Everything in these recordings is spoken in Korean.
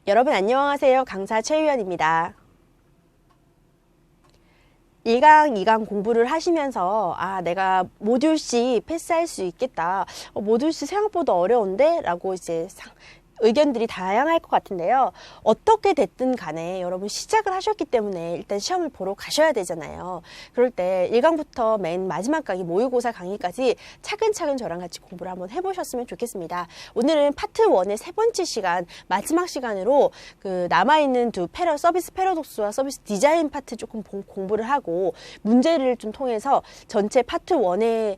여러분 안녕하세요. 강사 최유연입니다. 1강, 2강 공부를 하시면서 내가 모듈 C 패스할 수 있겠다. 모듈 C 생각보다 어려운데? 라고 이제 의견들이 다양할 것 같은데요. 어떻게 됐든 간에 여러분 시작을 하셨기 때문에 일단 시험을 보러 가셔야 되잖아요. 그럴 때 1강부터 맨 마지막 강의 모의고사 강의까지 차근차근 저랑 같이 공부를 한번 해보셨으면 좋겠습니다. 오늘은 파트 1의 세 번째 시간, 마지막 시간으로 그 남아있는 두 서비스 패러독스와 서비스 디자인 파트 조금 공부를 하고 문제를 좀 통해서 전체 파트 1의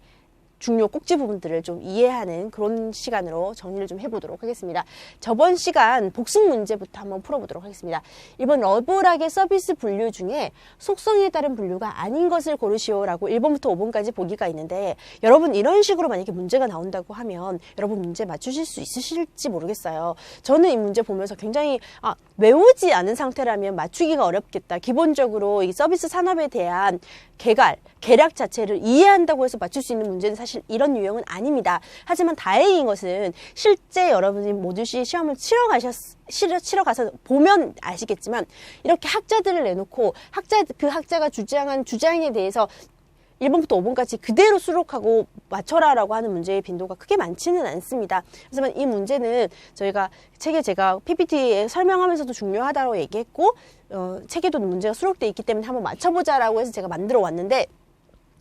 중요 꼭지 부분들을 좀 이해하는 그런 시간으로 정리를 좀 해보도록 하겠습니다. 저번 시간 복습 문제부터 한번 풀어보도록 하겠습니다. 이번 러블하게 서비스 분류 중에 속성에 따른 분류가 아닌 것을 고르시오라고 1번부터 5번까지 보기가 있는데, 여러분 이런 식으로 만약에 문제가 나온다고 하면 여러분 문제 맞추실 수 있으실지 모르겠어요. 저는 이 문제 보면서 굉장히 외우지 않은 상태라면 맞추기가 어렵겠다. 기본적으로 이 서비스 산업에 대한 계략 자체를 이해한다고 해서 맞출 수 있는 문제는 사실 이런 유형은 아닙니다. 하지만 다행인 것은 실제 여러분이 모듈 C 시험을 치러 가서 보면 아시겠지만, 이렇게 학자들을 내놓고 그 학자가 주장한 주장에 대해서 1번부터 5번까지 그대로 수록하고 맞춰라라고 하는 문제의 빈도가 크게 많지는 않습니다. 하지만 이 문제는 저희가 책에 제가 PPT에 설명하면서도 중요하다고 얘기했고, 책에도 문제가 수록되어 있기 때문에 한번 맞춰보자라고 해서 제가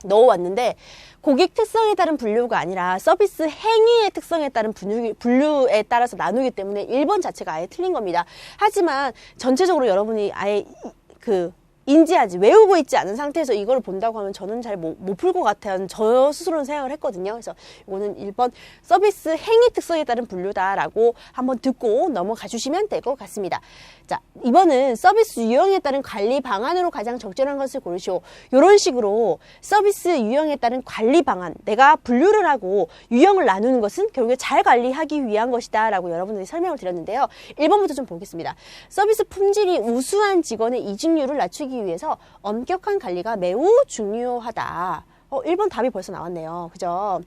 넣어왔는데, 고객 특성에 따른 분류가 아니라 서비스 행위의 특성에 따른 분류에 따라서 나누기 때문에 1번 자체가 아예 틀린 겁니다. 하지만 전체적으로 여러분이 아예 외우고 있지 않은 상태에서 이걸 본다고 하면 저는 잘 못 풀 것 같아요. 저 스스로는 생각을 했거든요. 그래서 이거는 1번 서비스 행위 특성에 따른 분류다라고 한번 듣고 넘어가 주시면 될 것 같습니다. 자, 2번은 서비스 유형에 따른 관리 방안으로 가장 적절한 것을 고르시오. 이런 식으로 서비스 유형에 따른 관리 방안, 내가 분류를 하고 유형을 나누는 것은 결국에 잘 관리하기 위한 것이다 라고 여러분들이 설명을 드렸는데요. 1번부터 좀 보겠습니다. 서비스 품질이 우수한 직원의 이직률을 낮추기 위해서 엄격한 관리가 매우 중요하다. 1번 답이 벌써 나왔네요. 그죠?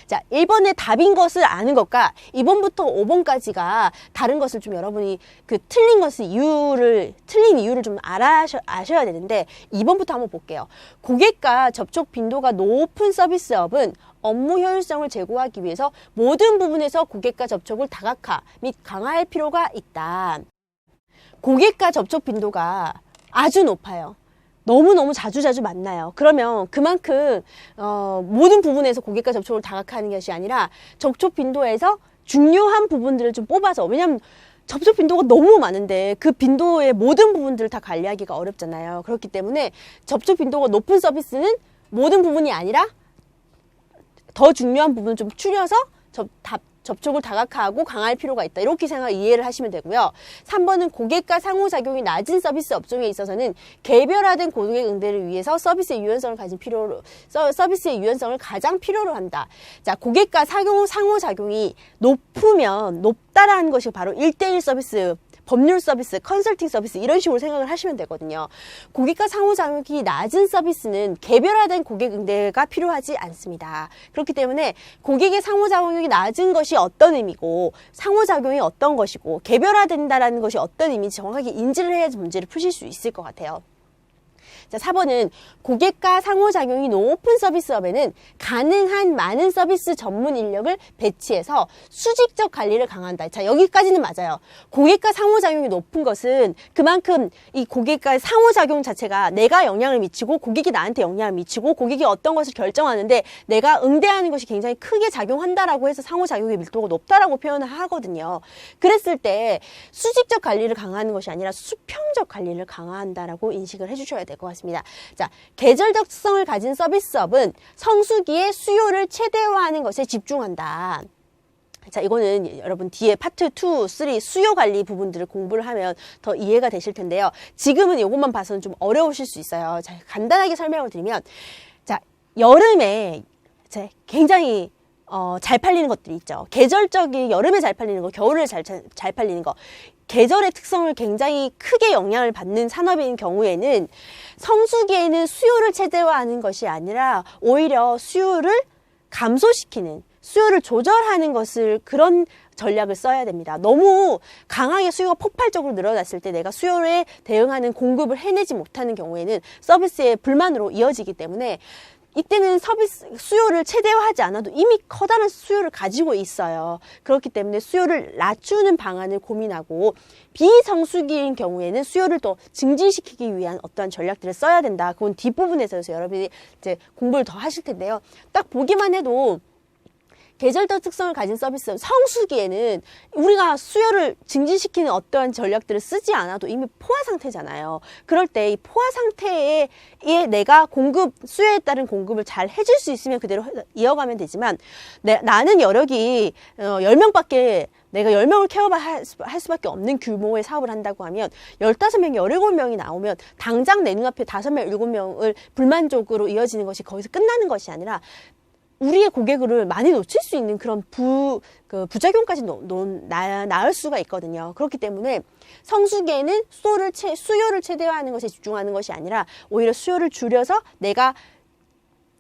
자, 1번의 답인 것을 아는 것과 2번부터 5번까지가 다른 것을 좀 여러분이 틀린 이유를 좀 아셔야 되는데, 2번부터 한번 볼게요. 고객과 접촉 빈도가 높은 서비스업은 업무 효율성을 제고하기 위해서 모든 부분에서 고객과 접촉을 다각화 및 강화할 필요가 있다. 고객과 접촉 빈도가 아주 높아요. 너무너무 자주 만나요. 그러면 그만큼 모든 부분에서 고객과 접촉을 다각화하는 것이 아니라 접촉 빈도에서 중요한 부분들을 좀 뽑아서, 왜냐하면 접촉 빈도가 너무 많은데 그 빈도의 모든 부분들을 다 관리하기가 어렵잖아요. 그렇기 때문에 접촉 빈도가 높은 서비스는 모든 부분이 아니라 더 중요한 부분을 좀 추려서 접촉을 다각화하고 강화할 필요가 있다. 이렇게 이해를 하시면 되고요. 3번은 고객과 상호작용이 낮은 서비스 업종에 있어서는 개별화된 고객 응대를 위해서 서비스의 유연성을 가장 필요로 한다. 자, 고객과 상호작용이 높다라는 것이 바로 1:1 서비스, 법률 서비스, 컨설팅 서비스, 이런 식으로 생각을 하시면 되거든요. 고객과 상호작용이 낮은 서비스는 개별화된 고객 응대가 필요하지 않습니다. 그렇기 때문에 고객의 상호작용이 낮은 것이 어떤 의미고, 상호작용이 어떤 것이고, 개별화된다라는 것이 어떤 의미인지 정확하게 인지를 해야지 문제를 푸실 수 있을 것 같아요. 자, 4번은 고객과 상호작용이 높은 서비스업에는 가능한 많은 서비스 전문 인력을 배치해서 수직적 관리를 강화한다. 자, 여기까지는 맞아요. 고객과 상호작용이 높은 것은 그만큼 이 고객과의 상호작용 자체가 내가 영향을 미치고 고객이 나한테 영향을 미치고 고객이 어떤 것을 결정하는데 내가 응대하는 것이 굉장히 크게 작용한다라고 해서 상호작용의 밀도가 높다라고 표현을 하거든요. 그랬을 때 수직적 관리를 강화하는 것이 아니라 수평적 관리를 강화한다라고 인식을 해주셔야 될 것 같습니다. 자, 계절적 특성을 가진 서비스업은 성수기의 수요를 최대화하는 것에 집중한다. 자, 이거는 여러분 뒤에 파트 2, 3 수요 관리 부분들을 공부를 하면 더 이해가 되실 텐데요. 지금은 이것만 봐서는 좀 어려우실 수 있어요. 자, 간단하게 설명을 드리면, 자, 여름에 굉장히 잘 팔리는 것들이 있죠. 계절적인 여름에 잘 팔리는 거, 겨울에 잘 팔리는 거. 계절의 특성을 굉장히 크게 영향을 받는 산업인 경우에는 성수기에는 수요를 최대화하는 것이 아니라 오히려 수요를 감소시키는, 수요를 조절하는 것을 그런 전략을 써야 됩니다. 너무 강하게 수요가 폭발적으로 늘어났을 때 내가 수요에 대응하는 공급을 해내지 못하는 경우에는 서비스의 불만으로 이어지기 때문에 이때는 수요를 최대화하지 않아도 이미 커다란 수요를 가지고 있어요. 그렇기 때문에 수요를 낮추는 방안을 고민하고 비성수기인 경우에는 수요를 더 증진시키기 위한 어떠한 전략들을 써야 된다. 그건 뒷부분에서 여러분이 이제 공부를 더 하실 텐데요. 딱 보기만 해도 계절적 특성을 가진 서비스 성수기에는 우리가 수요를 증진시키는 어떠한 전략들을 쓰지 않아도 이미 포화 상태잖아요. 그럴 때 이 포화 상태에 내가 수요에 따른 공급을 잘 해줄 수 있으면 그대로 이어가면 되지만 나는 여력이 10명밖에 내가 10명을 케어할 수밖에 없는 규모의 사업을 한다고 하면 15명, 17명이 나오면 당장 내 눈앞에 5명, 7명을 불만족으로 이어지는 것이 거기서 끝나는 것이 아니라 우리의 고객을 많이 놓칠 수 있는 그런 부작용까지 나을 수가 있거든요. 그렇기 때문에 성수기에는 수요를 최대화하는 것에 집중하는 것이 아니라 오히려 수요를 줄여서 내가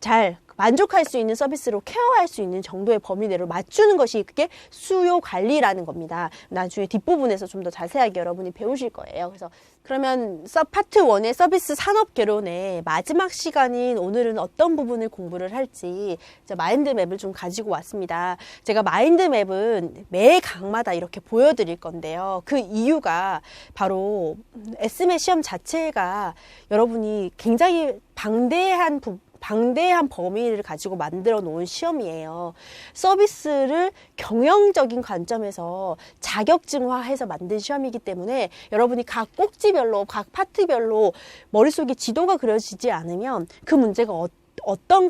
잘 만족할 수 있는 서비스로 케어할 수 있는 정도의 범위 내로 맞추는 것이 그게 수요 관리라는 겁니다. 나중에 뒷부분에서 좀 더 자세하게 여러분이 배우실 거예요. 그래서 그러면 파트 1의 서비스 산업 개론의 마지막 시간인 오늘은 어떤 부분을 공부를 할지 마인드맵을 좀 가지고 왔습니다. 제가 마인드맵은 매 강마다 이렇게 보여드릴 건데요. 그 이유가 바로 에스메 시험 자체가 여러분이 굉장히 방대한 범위를 가지고 만들어 놓은 시험이에요. 서비스를 경영적인 관점에서 자격증화해서 만든 시험이기 때문에 여러분이 각 꼭지별로, 각 파트별로 머릿속에 지도가 그려지지 않으면 그 문제가 어떤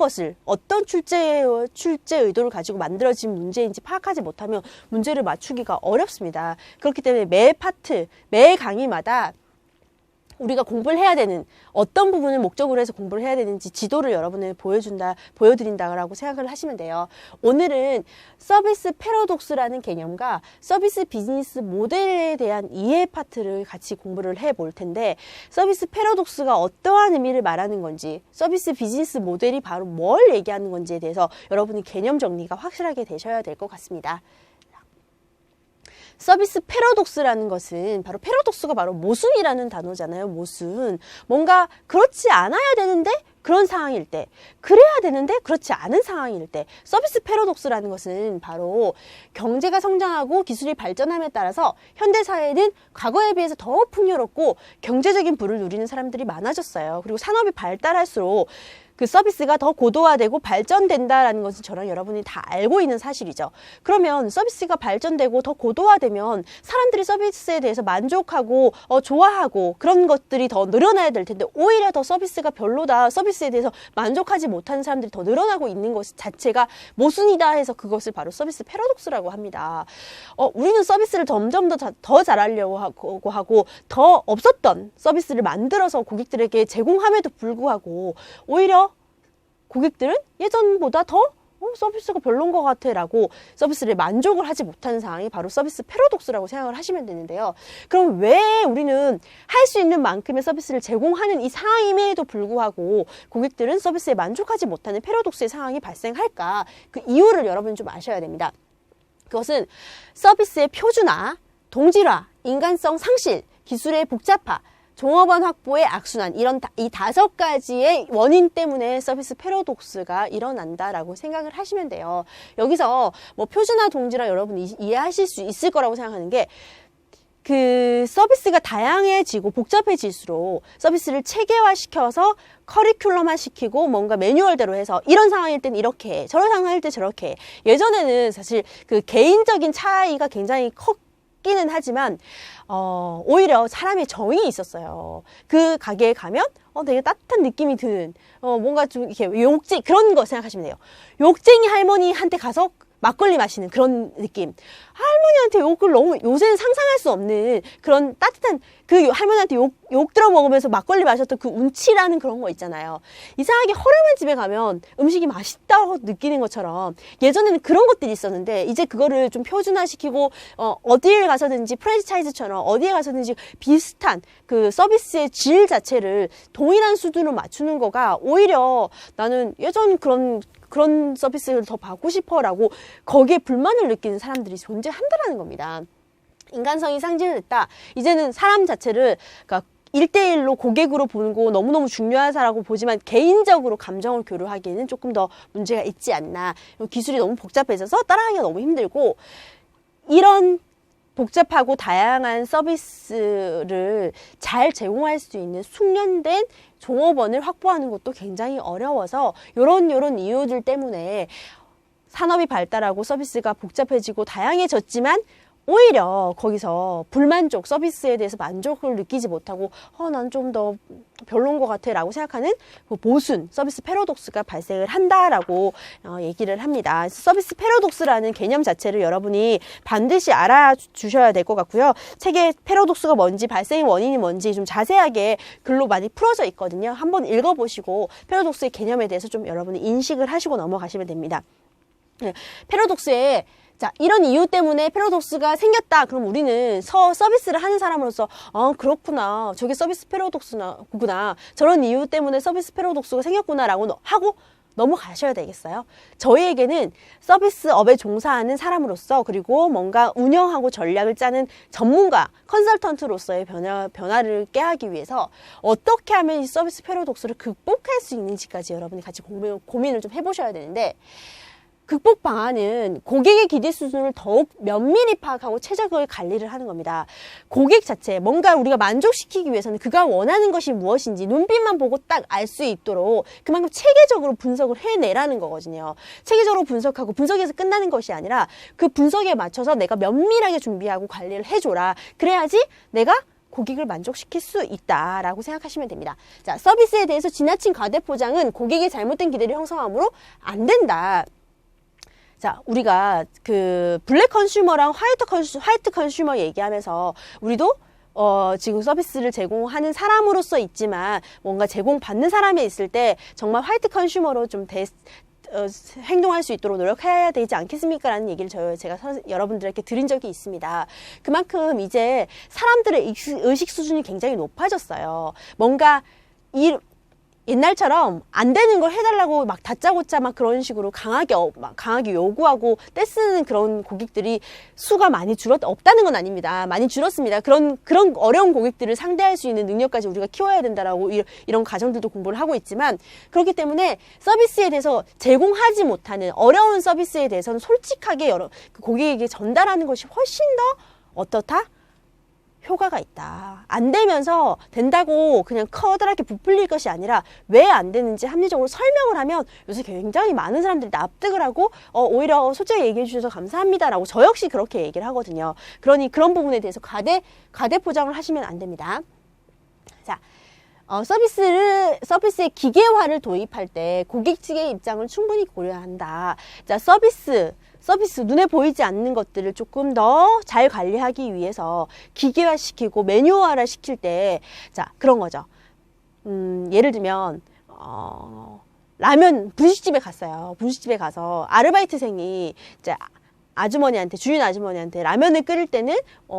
출제 의도를 가지고 만들어진 문제인지 파악하지 못하면 문제를 맞추기가 어렵습니다. 그렇기 때문에 매 파트, 매 강의마다 우리가 공부를 해야 되는 어떤 부분을 목적으로 해서 공부를 해야 되는지 지도를 여러분을 보여드린다라고 생각을 하시면 돼요. 오늘은 서비스 패러독스라는 개념과 서비스 비즈니스 모델에 대한 이해 파트를 같이 공부를 해볼 텐데 서비스 패러독스가 어떠한 의미를 말하는 건지 서비스 비즈니스 모델이 바로 뭘 얘기하는 건지에 대해서 여러분이 개념 정리가 확실하게 되셔야 될 것 같습니다. 서비스 패러독스라는 것은 패러독스가 바로 모순이라는 단어잖아요. 모순. 뭔가 그렇지 않아야 되는데 그런 상황일 때, 그래야 되는데 그렇지 않은 상황일 때 서비스 패러독스라는 것은 바로 경제가 성장하고 기술이 발전함에 따라서 현대사회는 과거에 비해서 더 풍요롭고 경제적인 부를 누리는 사람들이 많아졌어요. 그리고 산업이 발달할수록 그 서비스가 더 고도화되고 발전된다라는 것은 저랑 여러분이 다 알고 있는 사실이죠. 그러면 서비스가 발전되고 더 고도화되면 사람들이 서비스에 대해서 만족하고 좋아하고 그런 것들이 더 늘어나야 될 텐데 오히려 더 서비스가 별로다, 서비스에 대해서 만족하지 못하는 사람들이 더 늘어나고 있는 것 자체가 모순이다 해서 그것을 바로 서비스 패러독스라고 합니다. 우리는 서비스를 점점 더 잘하려고 하고 더 없었던 서비스를 만들어서 고객들에게 제공함에도 불구하고 오히려 고객들은 예전보다 더 서비스가 별론 것 같아 라고 서비스를 만족을 하지 못하는 상황이 바로 서비스 패러독스라고 생각을 하시면 되는데요. 그럼 왜 우리는 할 수 있는 만큼의 서비스를 제공하는 이 상황임에도 불구하고 고객들은 서비스에 만족하지 못하는 패러독스의 상황이 발생할까? 그 이유를 여러분이 좀 아셔야 됩니다. 그것은 서비스의 표준화, 동질화, 인간성 상실, 기술의 복잡화, 종업원 확보의 악순환, 이런 이 5가지의 원인 때문에 서비스 패러독스가 일어난다라고 생각을 하시면 돼요. 여기서 표준화, 동질화 여러분이 이해하실 수 있을 거라고 생각하는 게 그 서비스가 다양해지고 복잡해질수록 서비스를 체계화시켜서 커리큘럼화 시키고 뭔가 매뉴얼대로 해서 이런 상황일 땐 이렇게 해, 저런 상황일 때 저렇게 해. 예전에는 사실 그 개인적인 차이가 굉장히 컸기는 하지만 오히려 사람의 정이 있었어요. 그 가게에 가면 되게 따뜻한 느낌이 드는 뭔가 좀 이렇게 욕쟁이 그런 거 생각하시면 돼요. 욕쟁이 할머니한테 가서 막걸리 마시는 그런 느낌. 할머니한테 욕을 너무 요새는 상상할 수 없는 그런 따뜻한 그 할머니한테 욕 들어 먹으면서 막걸리 마셨던 그 운치라는 그런 거 있잖아요. 이상하게 허름한 집에 가면 음식이 맛있다고 느끼는 것처럼 예전에는 그런 것들이 있었는데 이제 그거를 좀 표준화시키고 어디에 가서든지 프랜차이즈처럼 어디에 가서든지 비슷한 그 서비스의 질 자체를 동일한 수준으로 맞추는 거가 오히려 나는 예전 그런 그런 서비스를 더 받고 싶어라고 거기에 불만을 느끼는 사람들이 존재한다라는 겁니다. 인간성이 상실됐다. 이제는 사람 자체를 그러니까 1대1로 고객으로 보고 너무너무 중요한 사람이라고 보지만 개인적으로 감정을 교류하기에는 조금 더 문제가 있지 않나. 기술이 너무 복잡해져서 따라하기가 너무 힘들고 이런 복잡하고 다양한 서비스를 잘 제공할 수 있는 숙련된 종업원을 확보하는 것도 굉장히 어려워서 요런 이유들 때문에 산업이 발달하고 서비스가 복잡해지고 다양해졌지만 오히려 거기서 불만족, 서비스에 대해서 만족을 느끼지 못하고 난 좀 더 별론 것 같아 라고 생각하는 모순, 서비스 패러독스가 발생을 한다라고 얘기를 합니다. 서비스 패러독스라는 개념 자체를 여러분이 반드시 알아주셔야 될 것 같고요. 책에 패러독스가 뭔지, 발생의 원인이 뭔지 좀 자세하게 글로 많이 풀어져 있거든요. 한번 읽어보시고 패러독스의 개념에 대해서 좀 여러분이 인식을 하시고 넘어가시면 됩니다. 네, 패러독스에 자, 이런 이유 때문에 패러독스가 생겼다. 그럼 우리는 서비스를 하는 사람으로서 그렇구나. 저게 서비스 패러독스구나. 저런 이유 때문에 서비스 패러독스가 생겼구나 라고 하고 넘어가셔야 되겠어요. 저희에게는 서비스업에 종사하는 사람으로서 그리고 뭔가 운영하고 전략을 짜는 전문가, 컨설턴트로서의 변화를 깨하기 위해서 어떻게 하면 이 서비스 패러독스를 극복할 수 있는지까지 여러분이 같이 고민을 좀 해보셔야 되는데 극복 방안은 고객의 기대 수준을 더욱 면밀히 파악하고 최적의 관리를 하는 겁니다. 고객 자체, 뭔가 우리가 만족시키기 위해서는 그가 원하는 것이 무엇인지 눈빛만 보고 딱 알 수 있도록 그만큼 체계적으로 분석을 해내라는 거거든요. 체계적으로 분석하고 분석에서 끝나는 것이 아니라 그 분석에 맞춰서 내가 면밀하게 준비하고 관리를 해줘라. 그래야지 내가 고객을 만족시킬 수 있다라고 생각하시면 됩니다. 자, 서비스에 대해서 지나친 과대포장은 고객의 잘못된 기대를 형성하므로 안 된다. 자, 우리가 그 블랙 컨슈머랑 화이트 컨슈머 얘기하면서 우리도 지금 서비스를 제공하는 사람으로서 있지만 뭔가 제공받는 사람이 있을 때 정말 화이트 컨슈머로 좀 행동할 수 있도록 노력해야 되지 않겠습니까? 라는 얘기를 제가 여러분들에게 드린 적이 있습니다. 그만큼 이제 사람들의 의식 수준이 굉장히 높아졌어요. 뭔가 옛날처럼 안 되는 걸 해달라고 막 다짜고짜 막 그런 식으로 강하게 요구하고 떼쓰는 그런 고객들이 수가 많이 없다는 건 아닙니다. 많이 줄었습니다. 그런 어려운 고객들을 상대할 수 있는 능력까지 우리가 키워야 된다라고 이런 과정들도 공부를 하고 있지만 그렇기 때문에 서비스에 대해서 제공하지 못하는 어려운 서비스에 대해서는 솔직하게 고객에게 전달하는 것이 훨씬 더 어떻다? 효과가 있다. 안 되면서 된다고 그냥 커다랗게 부풀릴 것이 아니라 왜 안 되는지 합리적으로 설명을 하면 요새 굉장히 많은 사람들이 납득을 하고 오히려 솔직히 얘기해 주셔서 감사합니다라고 저 역시 그렇게 얘기를 하거든요. 그러니 그런 부분에 대해서 과대 포장을 하시면 안 됩니다. 자, 서비스의 기계화를 도입할 때 고객 측의 입장을 충분히 고려한다. 자, 서비스 눈에 보이지 않는 것들을 조금 더 잘 관리하기 위해서 기계화시키고 매뉴얼화 시킬 때, 자, 그런 거죠. 예를 들면, 분식집에 갔어요. 분식집에 가서 아르바이트생이 이제 주인 아주머니한테 라면을 끓일 때는,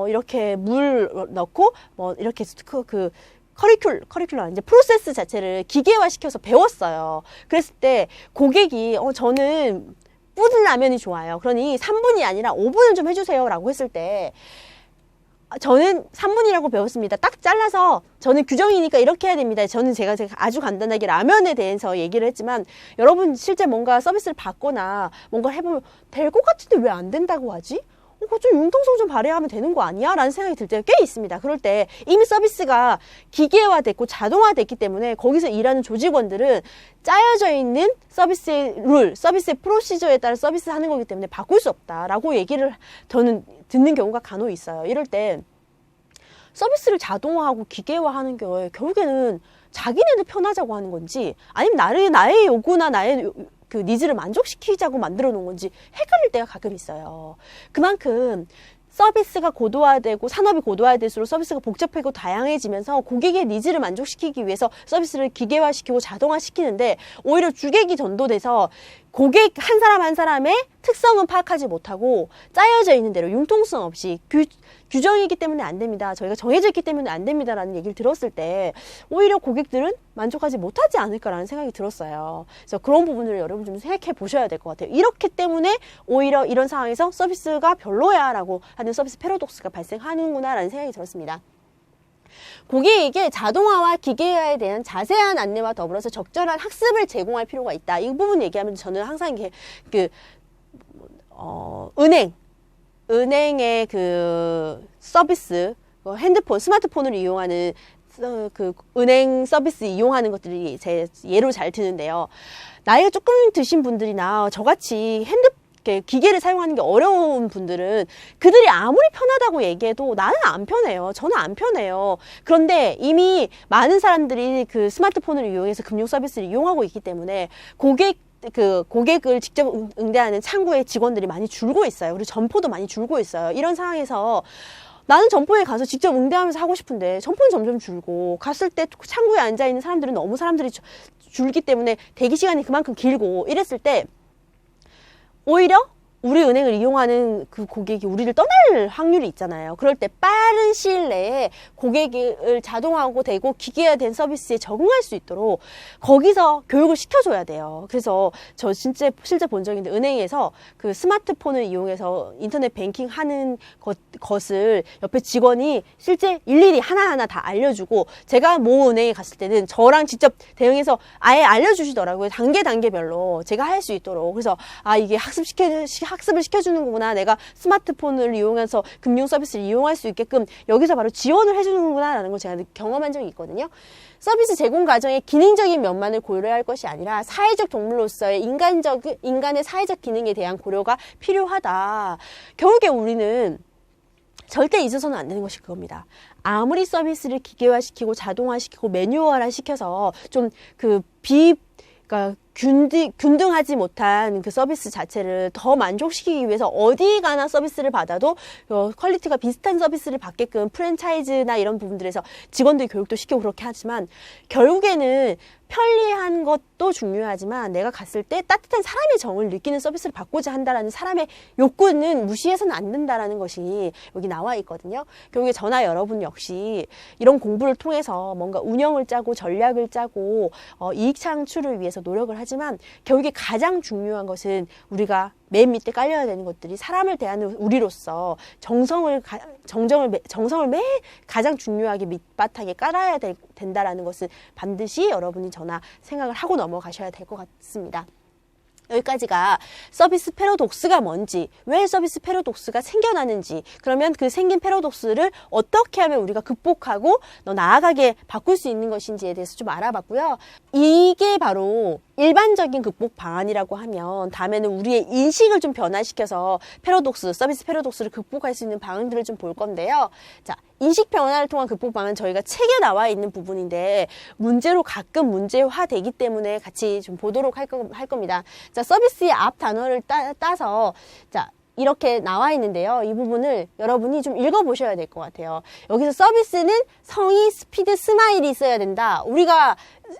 이렇게 물 넣고, 이렇게 커리큘럼, 이제 프로세스 자체를 기계화시켜서 배웠어요. 그랬을 때 고객이, 저는 뿌든 라면이 좋아요. 그러니 3분이 아니라 5분을 좀 해주세요. 라고 했을 때, 저는 3분이라고 배웠습니다. 딱 잘라서 저는 규정이니까 이렇게 해야 됩니다. 제가 아주 간단하게 라면에 대해서 얘기를 했지만 여러분 실제 뭔가 서비스를 받거나 뭔가 해보면 될 것 같은데 왜 안 된다고 하지? 그거 좀 융통성 좀 발휘하면 되는 거 아니야? 라는 생각이 들 때가 꽤 있습니다. 그럴 때 이미 서비스가 기계화됐고 자동화됐기 때문에 거기서 일하는 조직원들은 짜여져 있는 서비스의 룰, 서비스의 프로시저에 따라 서비스하는 거기 때문에 바꿀 수 없다라고 얘기를 저는 듣는 경우가 간혹 있어요. 이럴 때 서비스를 자동화하고 기계화하는 경우에 결국에는 자기네들 편하자고 하는 건지 아니면 나의 요구나 나의 그 니즈를 만족시키자고 만들어 놓은 건지 헷갈릴 때가 가끔 있어요. 그만큼 서비스가 고도화되고 산업이 고도화될수록 서비스가 복잡하고 다양해지면서 고객의 니즈를 만족시키기 위해서 서비스를 기계화시키고 자동화시키는데 오히려 주객이 전도돼서 고객 한 사람 한 사람의 특성은 파악하지 못하고 짜여져 있는 대로 융통성 없이 규정이기 때문에 안 됩니다. 저희가 정해져 있기 때문에 안 됩니다라는 얘기를 들었을 때 오히려 고객들은 만족하지 못하지 않을까라는 생각이 들었어요. 그래서 그런 부분을 여러분 좀 생각해 보셔야 될 것 같아요. 이렇기 때문에 오히려 이런 상황에서 서비스가 별로야 라고 하는 서비스 패러독스가 발생하는구나 라는 생각이 들었습니다. 고객에게 자동화와 기계화에 대한 자세한 안내와 더불어서 적절한 학습을 제공할 필요가 있다. 이 부분 얘기하면 저는 항상 은행의 그 서비스, 핸드폰, 스마트폰을 이용하는 그 은행 서비스 이용하는 것들이 제 예로 잘 드는데요. 나이가 조금 드신 분들이나 저같이 기계를 사용하는 게 어려운 분들은 그들이 아무리 편하다고 얘기해도 나는 안 편해요. 저는 안 편해요. 그런데 이미 많은 사람들이 그 스마트폰을 이용해서 금융 서비스를 이용하고 있기 때문에 고객을 직접 응대하는 창구의 직원들이 많이 줄고 있어요. 그리고 점포도 많이 줄고 있어요. 이런 상황에서 나는 점포에 가서 직접 응대하면서 하고 싶은데 점포는 점점 줄고 갔을 때 창구에 앉아있는 사람들은 너무 사람들이 줄기 때문에 대기 시간이 그만큼 길고 이랬을 때 오히려 우리 은행을 이용하는 그 고객이 우리를 떠날 확률이 있잖아요. 그럴 때 빠른 시일 내에 고객을 자동화하고 되고 기계화된 서비스에 적응할 수 있도록 거기서 교육을 시켜줘야 돼요. 그래서 저 진짜 실제 본 적이 있는데 은행에서 그 스마트폰을 이용해서 인터넷 뱅킹 하는 것을 옆에 직원이 실제 일일이 하나하나 다 알려주고 제가 모 은행에 갔을 때는 저랑 직접 대응해서 아예 알려주시더라고요. 단계별로 제가 할 수 있도록. 그래서 이게 학습을 시켜주는 거구나. 내가 스마트폰을 이용해서 금융 서비스를 이용할 수 있게끔 여기서 바로 지원을 해주는 거구나 라는 걸 제가 경험한 적이 있거든요. 서비스 제공 과정의 기능적인 면만을 고려할 것이 아니라 사회적 동물로서의 인간의 사회적 기능에 대한 고려가 필요하다. 결국에 우리는 절대 잊어서는 안 되는 것이 그겁니다. 아무리 서비스를 기계화시키고 자동화시키고 매뉴얼화 시켜서 좀 그러니까 균등하지 못한 그 서비스 자체를 더 만족시키기 위해서 어디 가나 서비스를 받아도 퀄리티가 비슷한 서비스를 받게끔 프랜차이즈나 이런 부분들에서 직원들 교육도 시키고 그렇게 하지만 결국에는 편리한 것도 중요하지만 내가 갔을 때 따뜻한 사람의 정을 느끼는 서비스를 받고자 한다라는 사람의 욕구는 무시해서는 안 된다라는 것이 여기 나와 있거든요. 결국에 저나 여러분 역시 이런 공부를 통해서 뭔가 운영을 짜고 전략을 짜고 이익 창출을 위해서 노력을 하지만 결국에 가장 중요한 것은 우리가 맨 밑에 깔려야 되는 것들이 사람을 대하는 우리로서 정성을 매일 가장 중요하게 밑바탕에 깔아야 된다라는 것은 반드시 여러분이 저나 생각을 하고 넘어가셔야 될 것 같습니다. 여기까지가 서비스 패러독스가 뭔지, 왜 서비스 패러독스가 생겨나는지, 그러면 그 생긴 패러독스를 어떻게 하면 우리가 극복하고 나아가게 바꿀 수 있는 것인지에 대해서 좀 알아봤고요. 이게 바로 일반적인 극복 방안이라고 하면 다음에는 우리의 인식을 좀 변화시켜서 서비스 패러독스를 극복할 수 있는 방안들을 좀 볼 건데요. 자, 인식 변화를 통한 극복 방안 저희가 책에 나와 있는 부분인데 문제로 가끔 문제화되기 때문에 같이 좀 보도록 할 겁니다. 자, 서비스의 앞 단어를 따서 자, 이렇게 나와 있는데요. 이 부분을 여러분이 좀 읽어보셔야 될 것 같아요. 여기서 서비스는 성의, 스피드, 스마일이 있어야 된다. 우리가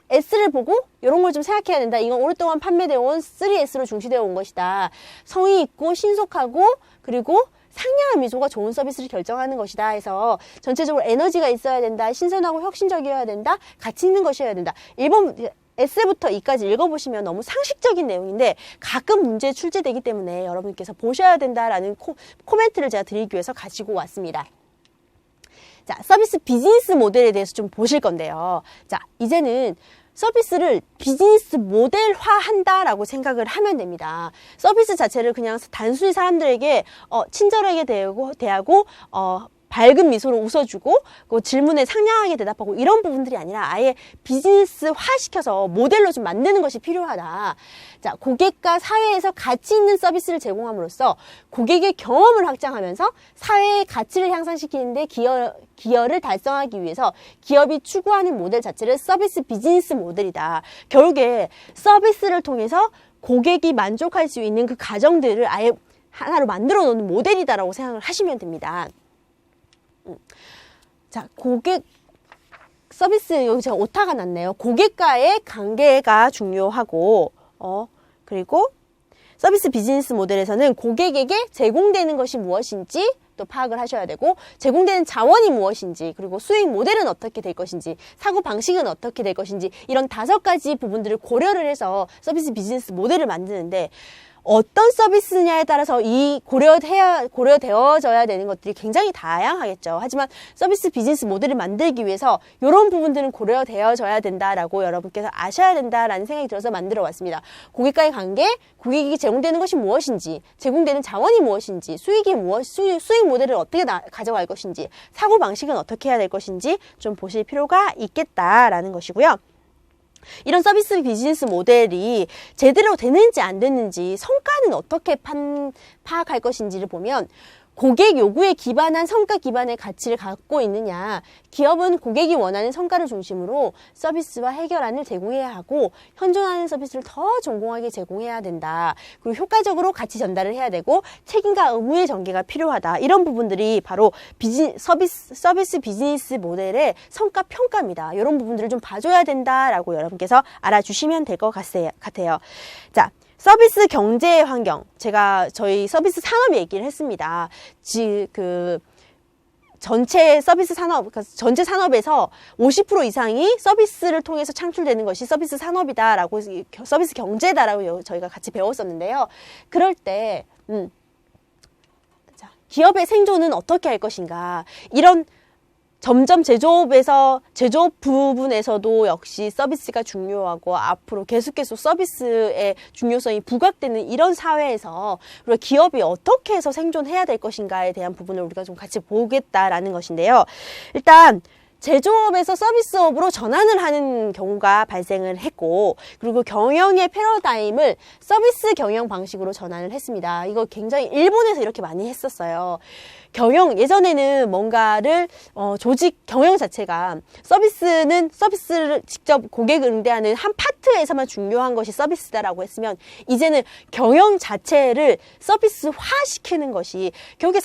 S를 보고 이런 걸 좀 생각해야 된다. 이건 오랫동안 판매되어 온 3S로 중시되어 온 것이다. 성의 있고 신속하고 그리고 상냥한 미소가 좋은 서비스를 결정하는 것이다 해서 전체적으로 에너지가 있어야 된다. 신선하고 혁신적이어야 된다. 가치 있는 것이어야 된다. 1번 S부터 E까지 읽어보시면 너무 상식적인 내용인데 가끔 문제에 출제되기 때문에 여러분께서 보셔야 된다라는 코멘트를 제가 드리기 위해서 가지고 왔습니다. 자, 서비스 비즈니스 모델에 대해서 좀 보실 건데요. 자, 이제는 서비스를 비즈니스 모델화한다라고 생각을 하면 됩니다. 서비스 자체를 그냥 단순히 사람들에게 친절하게 대하고 밝은 미소로 웃어주고 질문에 상냥하게 대답하고 이런 부분들이 아니라 아예 비즈니스화 시켜서 모델로 좀 만드는 것이 필요하다. 자, 고객과 사회에서 가치 있는 서비스를 제공함으로써 고객의 경험을 확장하면서 사회의 가치를 향상시키는데 기여를 달성하기 위해서 기업이 추구하는 모델 자체를 서비스 비즈니스 모델이다. 결국에 서비스를 통해서 고객이 만족할 수 있는 그 과정들을 아예 하나로 만들어 놓는 모델이다라고 생각을 하시면 됩니다. 자, 서비스, 여기 제가 오타가 났네요. 고객과의 관계가 중요하고, 그리고 서비스 비즈니스 모델에서는 고객에게 제공되는 것이 무엇인지 또 파악을 하셔야 되고, 제공되는 자원이 무엇인지, 그리고 수익 모델은 어떻게 될 것인지, 사고 방식은 어떻게 될 것인지, 이런 5가지 부분들을 고려를 해서 서비스 비즈니스 모델을 만드는데, 어떤 서비스냐에 따라서 이 고려되어져야 되는 것들이 굉장히 다양하겠죠. 하지만 서비스 비즈니스 모델을 만들기 위해서 이런 부분들은 고려되어져야 된다라고 여러분께서 아셔야 된다라는 생각이 들어서 만들어 왔습니다. 고객과의 관계, 고객에게 제공되는 것이 무엇인지, 제공되는 자원이 무엇인지, 수익 모델을 어떻게 가져갈 것인지, 사고 방식은 어떻게 해야 될 것인지 좀 보실 필요가 있겠다라는 것이고요. 이런 서비스 비즈니스 모델이 제대로 되는지 안 되는지, 성과는 어떻게 파악할 것인지를 보면, 고객 요구에 기반한 성과 기반의 가치를 갖고 있느냐, 기업은 고객이 원하는 성과를 중심으로 서비스와 해결안을 제공해야 하고 현존하는 서비스를 더 전공하게 제공해야 된다. 그리고 효과적으로 가치 전달을 해야 되고 책임과 의무의 전개가 필요하다. 이런 부분들이 바로 서비스 비즈니스 모델의 성과 평가입니다. 이런 부분들을 좀 봐줘야 된다라고 여러분께서 알아주시면 될 것 같아요. 자, 서비스 경제 환경. 저희 서비스 산업 얘기를 했습니다. 전체 서비스 산업, 그러니까 전체 산업에서 50% 이상이 서비스를 통해서 창출되는 것이 서비스 산업이다라고, 서비스 경제다라고 저희가 같이 배웠었는데요. 그럴 때, 기업의 생존은 어떻게 할 것인가. 이런 점점 제조업 부분에서도 역시 서비스가 중요하고 앞으로 계속 서비스의 중요성이 부각되는 이런 사회에서 우리가 기업이 어떻게 해서 생존해야 될 것인가에 대한 부분을 우리가 좀 같이 보겠다라는 것인데요. 일단 제조업에서 서비스업으로 전환을 하는 경우가 발생을 했고, 그리고 경영의 패러다임을 서비스 경영 방식으로 전환을 했습니다. 이거 굉장히 일본에서 이렇게 많이 했었어요. 예전에는 뭔가를 조직 경영 자체가 서비스를 직접 고객을 응대하는 한 파트에서만 중요한 것이 서비스다라고 했으면, 이제는 경영 자체를 서비스화 시키는 것이, 결국에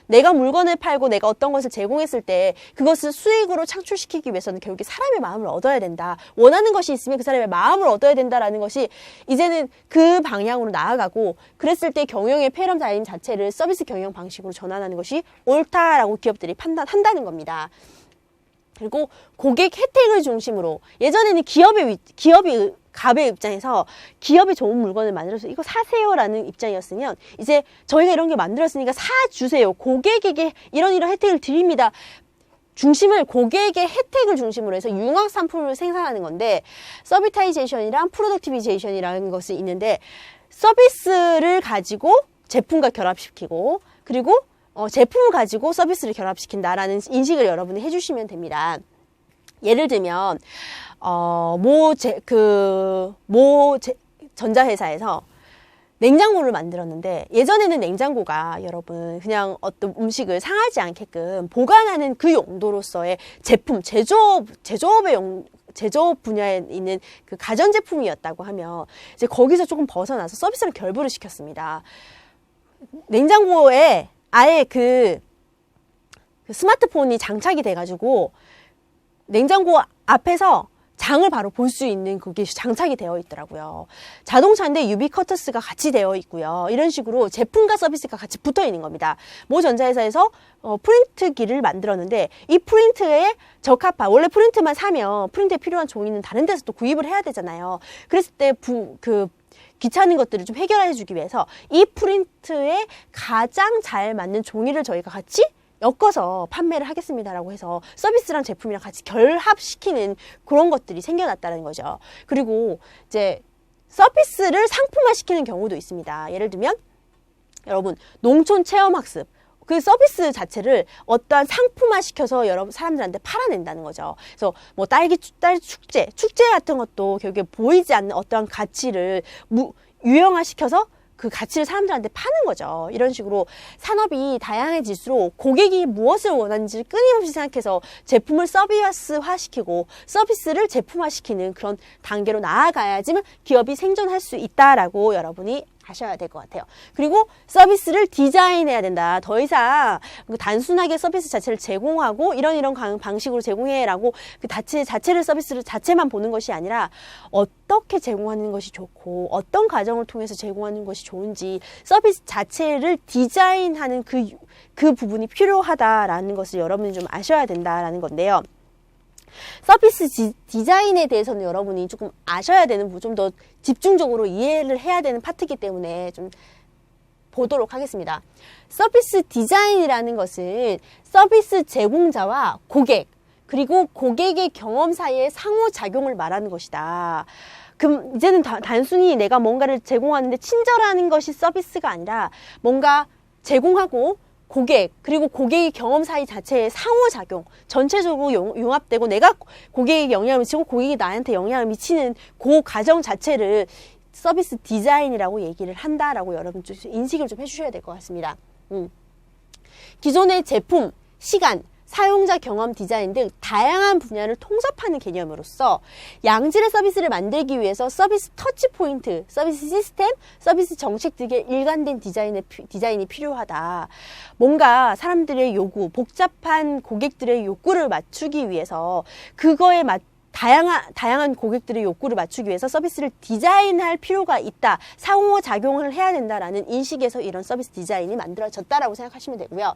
내가 물건을 팔고 내가 어떤 것을 제공했을 때 그것을 수익으로 창출시키기 위해서는 결국에 사람의 마음을 얻어야 된다. 원하는 것이 있으면 그 사람의 마음을 얻어야 된다라는 것이 이제는 그 방향으로 나아가고, 그랬을 때 경영의 패러다임 자체를 서비스 경영 방식으로 전환하는 것이 옳다라고 기업들이 판단한다는 겁니다. 그리고 고객 혜택을 중심으로, 예전에는 갑의 입장에서 기업이 좋은 물건을 만들어서 이거 사세요라는 입장이었으면, 이제 저희가 이런 게 만들었으니까 사주세요. 고객에게 이런 혜택을 드립니다. 중심을 고객의 혜택을 중심으로 해서 융합 상품을 생산하는 건데, 서비타이제이션이랑 프로덕티비제이션이라는 것이 있는데, 서비스를 가지고 제품과 결합시키고, 그리고 제품을 가지고 서비스를 결합시킨다라는 인식을 여러분이 해주시면 됩니다. 예를 들면 전자회사에서 냉장고를 만들었는데, 예전에는 냉장고가 여러분 그냥 어떤 음식을 상하지 않게끔 보관하는 그 용도로서의 제조업 분야에 있는 그 가전제품이었다고 하면, 이제 거기서 조금 벗어나서 서비스를 결부를 시켰습니다. 냉장고에 아예 그 스마트폰이 장착이 돼가지고 냉장고 앞에서 장을 바로 볼 수 있는 그게 장착이 되어 있더라고요. 자동차인데 UV 커터스가 같이 되어 있고요. 이런 식으로 제품과 서비스가 같이 붙어 있는 겁니다. 모 전자회사에서 프린트기를 만들었는데, 이 프린트에 적합한, 원래 프린트만 사면 프린트에 필요한 종이는 다른 데서 또 구입을 해야 되잖아요. 그랬을 때 귀찮은 것들을 좀 해결해 주기 위해서 이 프린트에 가장 잘 맞는 종이를 저희가 같이 엮어서 판매를 하겠습니다라고 해서 서비스랑 제품이랑 같이 결합시키는 그런 것들이 생겨났다는 거죠. 그리고 이제 서비스를 상품화 시키는 경우도 있습니다. 예를 들면 여러분, 농촌 체험학습, 그 서비스 자체를 어떠한 상품화 시켜서 여러분 사람들한테 팔아낸다는 거죠. 그래서 뭐 딸 축제 같은 것도 결국에 보이지 않는 어떠한 가치를 유형화 시켜서 그 가치를 사람들한테 파는 거죠. 이런 식으로 산업이 다양해질수록 고객이 무엇을 원하는지 끊임없이 생각해서 제품을 서비스화시키고 서비스를 제품화시키는 그런 단계로 나아가야지만 기업이 생존할 수 있다라고 여러분이 아셔야 될 것 같아요. 그리고 서비스를 디자인해야 된다. 더 이상 단순하게 서비스 자체를 제공하고 이런 방식으로 제공해라고 그 자체를 서비스를 자체만 보는 것이 아니라 어떻게 제공하는 것이 좋고 어떤 과정을 통해서 제공하는 것이 좋은지 서비스 자체를 디자인하는 그 부분이 필요하다라는 것을 여러분이 좀 아셔야 된다라는 건데요. 서비스 디자인에 대해서는 여러분이 조금 아셔야 되는, 좀 더 집중적으로 이해를 해야 되는 파트이기 때문에 좀 보도록 하겠습니다. 서비스 디자인이라는 것은 서비스 제공자와 고객, 그리고 고객의 경험 사이의 상호작용을 말하는 것이다. 그럼 이제는 단순히 내가 뭔가를 제공하는데 친절하는 것이 서비스가 아니라 뭔가 제공하고 고객, 그리고 고객의 경험 사이 자체의 상호작용, 전체적으로 융합되고 내가 고객에게 영향을 미치고 고객이 나한테 영향을 미치는 그 과정 자체를 서비스 디자인이라고 얘기를 한다라고 여러분 좀 인식을 좀 해주셔야 될 것 같습니다. 기존의 제품, 시간, 사용자 경험 디자인 등 다양한 분야를 통섭하는 개념으로서 양질의 서비스를 만들기 위해서 서비스 터치 포인트, 서비스 시스템, 서비스 정책 등의 일관된 디자인이 필요하다. 뭔가 사람들의 요구, 복잡한 고객들의 욕구를 맞추기 위해서 그거에 다양한 고객들의 욕구를 맞추기 위해서 서비스를 디자인할 필요가 있다. 상호작용을 해야 된다라는 인식에서 이런 서비스 디자인이 만들어졌다라고 생각하시면 되고요.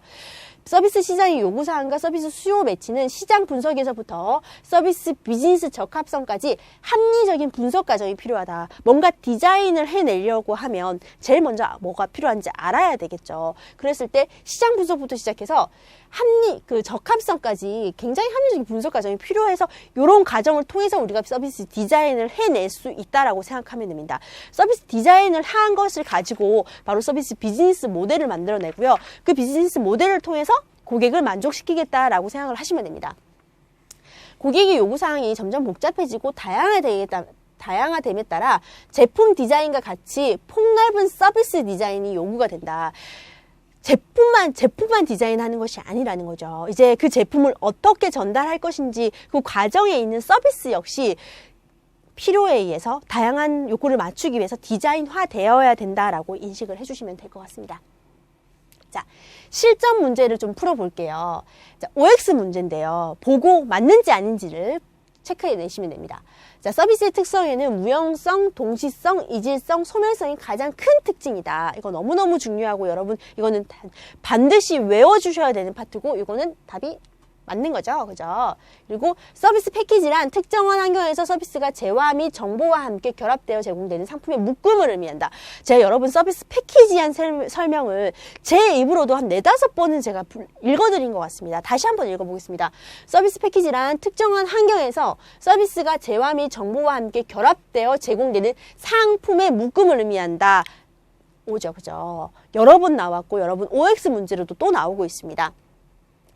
서비스 시장의 요구사항과 서비스 수요 매치는 시장 분석에서부터 서비스 비즈니스 적합성까지 합리적인 분석 과정이 필요하다. 뭔가 디자인을 해내려고 하면 제일 먼저 뭐가 필요한지 알아야 되겠죠. 그랬을 때 시장 분석부터 시작해서 적합성까지 굉장히 합리적인 분석 과정이 필요해서 이런 과정을 통해서 우리가 서비스 디자인을 해낼 수 있다라고 생각하면 됩니다. 서비스 디자인을 한 것을 가지고 바로 서비스 비즈니스 모델을 만들어내고요. 그 비즈니스 모델을 통해서 고객을 만족시키겠다라고 생각을 하시면 됩니다. 고객의 요구사항이 점점 복잡해지고 다양화됨에 따라 제품 디자인과 같이 폭넓은 서비스 디자인이 요구가 된다. 제품만 디자인하는 것이 아니라는 거죠. 이제 그 제품을 어떻게 전달할 것인지 그 과정에 있는 서비스 역시 필요에 의해서 다양한 요구를 맞추기 위해서 디자인화되어야 된다라고 인식을 해주시면 될 것 같습니다. 자, 실전 문제를 좀 풀어볼게요. 자, OX 문제인데요. 보고 맞는지 아닌지를 체크해내시면 됩니다. 자, 서비스의 특성에는 무형성, 동시성, 이질성, 소멸성이 가장 큰 특징이다. 이거 너무너무 중요하고 여러분 이거는 반드시 외워주셔야 되는 파트고 이거는 답이 맞는 거죠. 그죠? 그리고 서비스 패키지란 특정한 환경에서 서비스가 재화 및 정보와 함께 결합되어 제공되는 상품의 묶음을 의미한다. 제가 여러분 서비스 패키지한 설명을 제 입으로도 한 4-5번은 제가 읽어드린 것 같습니다. 다시 한번 읽어보겠습니다. 서비스 패키지란 특정한 환경에서 서비스가 재화 및 정보와 함께 결합되어 제공되는 상품의 묶음을 의미한다. 오죠. 그죠? 여러 번 나왔고 여러분 OX 문제로도 또 나오고 있습니다.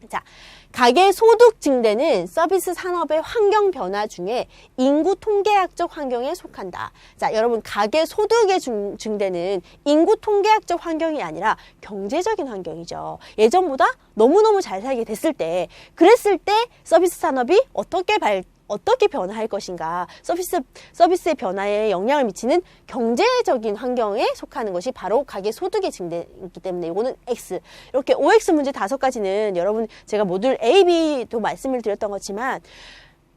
자, 가계 소득 증대는 서비스 산업의 환경 변화 중에 인구 통계학적 환경에 속한다. 자, 여러분 가계 소득의 증대는 인구 통계학적 환경이 아니라 경제적인 환경이죠. 예전보다 너무너무 잘 살게 됐을 때, 그랬을 때 서비스 산업이 어떻게 변화할 것인가, 서비스의 변화에 영향을 미치는 경제적인 환경에 속하는 것이 바로 가계 소득의 증대이기 때문에 이거는 X. 이렇게 OX 문제 5가지는 여러분 제가 모듈 A, B도 말씀을 드렸던 거지만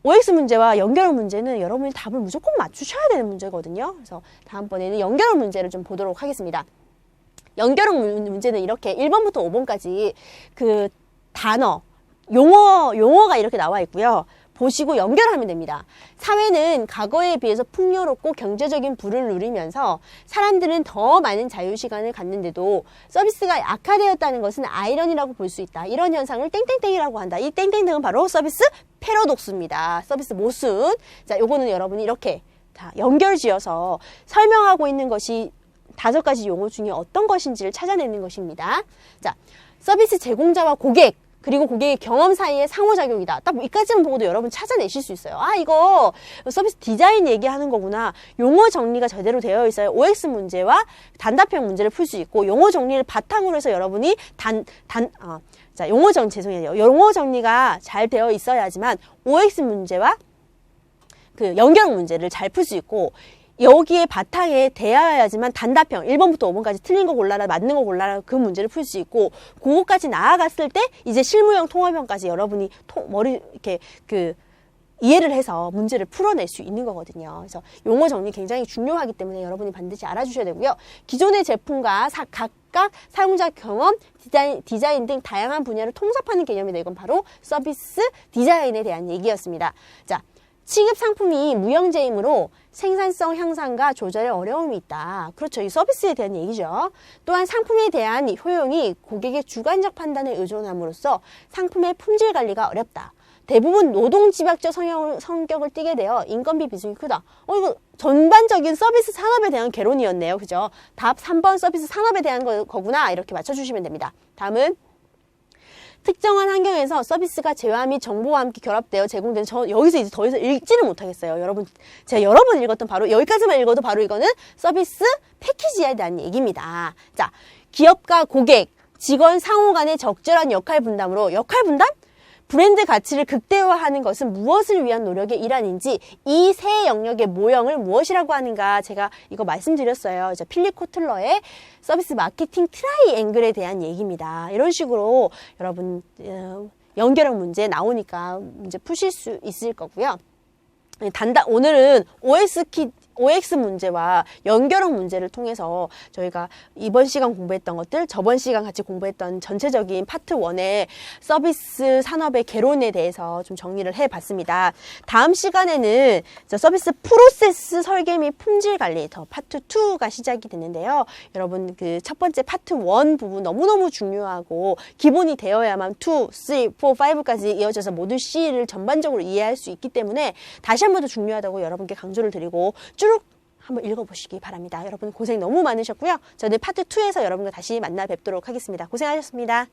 OX 문제와 연결 문제는 여러분이 답을 무조건 맞추셔야 되는 문제거든요. 그래서 다음번에는 연결 문제를 좀 보도록 하겠습니다. 연결 문제는 이렇게 1번부터 5번까지 그 단어, 용어가 이렇게 나와 있고요. 보시고 연결하면 됩니다. 사회는 과거에 비해서 풍요롭고 경제적인 부를 누리면서 사람들은 더 많은 자유시간을 갖는데도 서비스가 악화되었다는 것은 아이러니라고 볼 수 있다. 이런 현상을 땡땡땡이라고 한다. 이 땡땡땡은 바로 서비스 패러독스입니다. 서비스 모순. 자, 요거는 여러분이 이렇게 다 연결지어서 설명하고 있는 것이 5가지 용어 중에 어떤 것인지를 찾아내는 것입니다. 자, 서비스 제공자와 고객, 그리고 고객의 경험 사이의 상호작용이다. 딱 여기까지만 보고도 여러분 찾아내실 수 있어요. 아, 이거 서비스 디자인 얘기하는 거구나. 용어 정리가 제대로 되어 있어요. OX 문제와 단답형 문제를 풀 수 있고, 용어 정리를 바탕으로 해서 여러분이 용어 정리가 잘 되어 있어야지만 OX 문제와 그 연결 문제를 잘 풀 수 있고, 여기에 바탕에 대하여야지만 단답형 1번부터 5번까지 틀린 거 골라라, 맞는 거 골라라 그 문제를 풀 수 있고, 그거까지 나아갔을 때 이제 실무형 통합형까지 여러분이 머리 이렇게 이해를 해서 문제를 풀어낼 수 있는 거거든요. 그래서 용어 정리 굉장히 중요하기 때문에 여러분이 반드시 알아주셔야 되고요. 기존의 제품과 각각 사용자 경험, 디자인 등 다양한 분야를 통섭하는 개념이다. 이건 바로 서비스 디자인에 대한 얘기였습니다. 자, 취급 상품이 무형제이므로 생산성 향상과 조절에 어려움이 있다. 그렇죠. 이 서비스에 대한 얘기죠. 또한 상품에 대한 효용이 고객의 주관적 판단에 의존함으로써 상품의 품질 관리가 어렵다. 대부분 노동집약적 성격을 띠게 되어 인건비 비중이 크다. 이거 전반적인 서비스 산업에 대한 개론이었네요. 그죠? 답 3번 서비스 산업에 대한 거구나. 이렇게 맞춰주시면 됩니다. 다음은 특정한 환경에서 서비스가 재화 및 정보와 함께 결합되어 제공되는, 여기서 이제 더 이상 읽지를 못하겠어요. 여러분, 제가 여러 번 읽었던 바로 여기까지만 읽어도 바로 이거는 서비스 패키지에 대한 얘기입니다. 자, 기업과 고객, 직원 상호 간의 적절한 역할 분담으로, 역할 분담? 브랜드 가치를 극대화하는 것은 무엇을 위한 노력의 일환인지 이 세 영역의 모형을 무엇이라고 하는가 제가 이거 말씀드렸어요. 필립 코틀러의 서비스 마케팅 트라이앵글에 대한 얘기입니다. 이런 식으로 여러분 연결형 문제 나오니까 문제 푸실 수 있을 거고요. 오늘은 OX 문제와 연결형 문제를 통해서 저희가 이번 시간 공부했던 것들, 저번 시간 같이 공부했던 전체적인 파트 1의 서비스 산업의 개론에 대해서 좀 정리를 해봤습니다. 다음 시간에는 서비스 프로세스 설계 및 품질 관리, 더 파트 2가 시작이 되는데요. 여러분 그 첫 번째 파트 1 부분 너무너무 중요하고 기본이 되어야만 2, 3, 4, 5까지 이어져서 모든 C를 전반적으로 이해할 수 있기 때문에 다시 한 번 더 중요하다고 여러분께 강조를 드리고 쭉 한번 읽어보시기 바랍니다. 여러분 고생 너무 많으셨고요. 저는 파트 2에서 여러분과 다시 만나 뵙도록 하겠습니다. 고생하셨습니다.